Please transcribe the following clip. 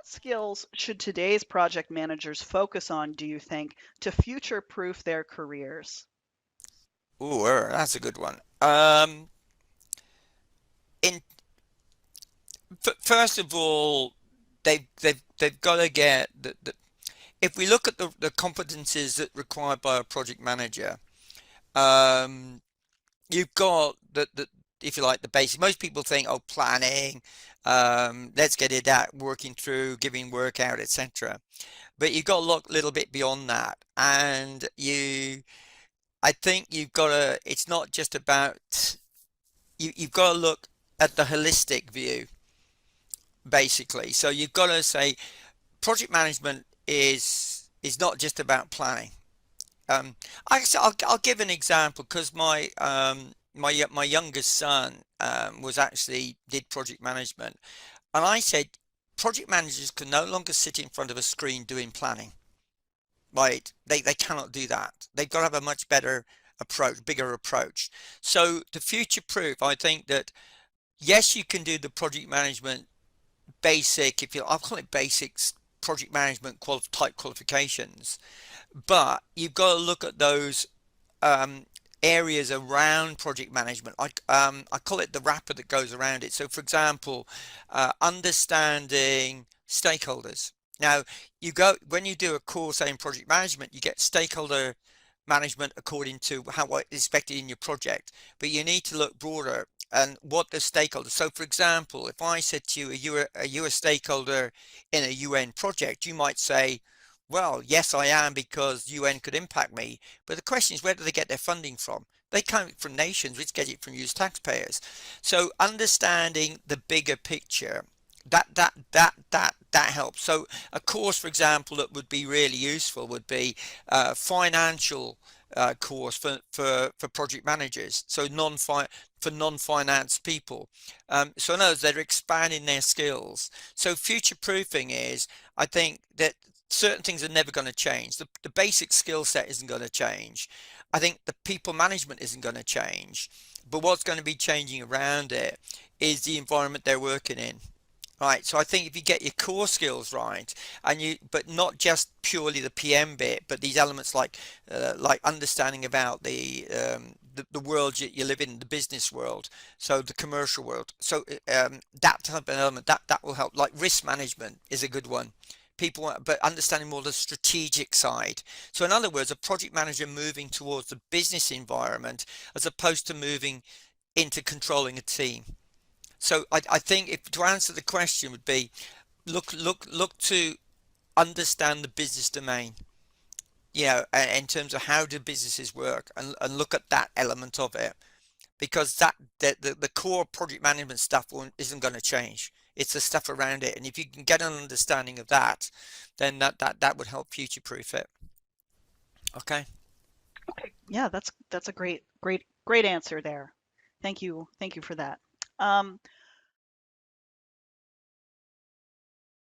What skills should today's project managers focus on, do you think, to future-proof their careers? Ooh, that's a good one. In First of all, they've got to get the if we look at the competencies that required by a project manager, um, you've got the if you like the basic. Most people think, oh, planning, let's get it out, working through, giving work out, etc. But you've got to look a little bit beyond that, and I think you've got to. It's not just about you've got to look at the holistic view, basically. So you've got to say project management is not just about planning. Um, I'll give an example because my youngest son was actually did project management, and I said project managers can no longer sit in front of a screen doing planning. Right? They cannot do that. They've got to have a much better approach, bigger approach. So to future proof, I think that yes, you can do the project management basic, if you I'll call it basics project management type qualifications, but you've got to look at those um, areas around project management. I call it the wrapper that goes around it. So, for example, understanding stakeholders. Now, you go when you do a course say in project management, you get stakeholder management according to how what is expected in your project, but you need to look broader and what the stakeholders. So, for example, if I said to you, are you a stakeholder in a UN project? You might say, well, yes, I am because UN could impact me. But the question is, where do they get their funding from? They come from nations, which get it from you as taxpayers. So understanding the bigger picture, that helps. So a course, for example, that would be really useful would be financial course for project managers. So non-finance people. So in other words, they're expanding their skills. So future proofing is, I think that certain things are never going to change. The basic skill set isn't going to change. I think the people management isn't going to change. But what's going to be changing around it is the environment they're working in. Right, so I think if you get your core skills right, but not just purely the PM bit, but these elements like understanding about the world you live in, the business world, so the commercial world. So that type of element that will help. Like risk management is a good one. But understanding more the strategic side. So in other words, a project manager moving towards the business environment as opposed to moving into controlling a team. So I think if to answer the question would be look to understand the business domain, in terms of how do businesses work, and look at that element of it, because the core project management stuff isn't going to change. It's the stuff around it, and if you can get an understanding of that, then that would help future proof it. Okay. Okay, yeah, that's a great answer there. Thank you for that. Um,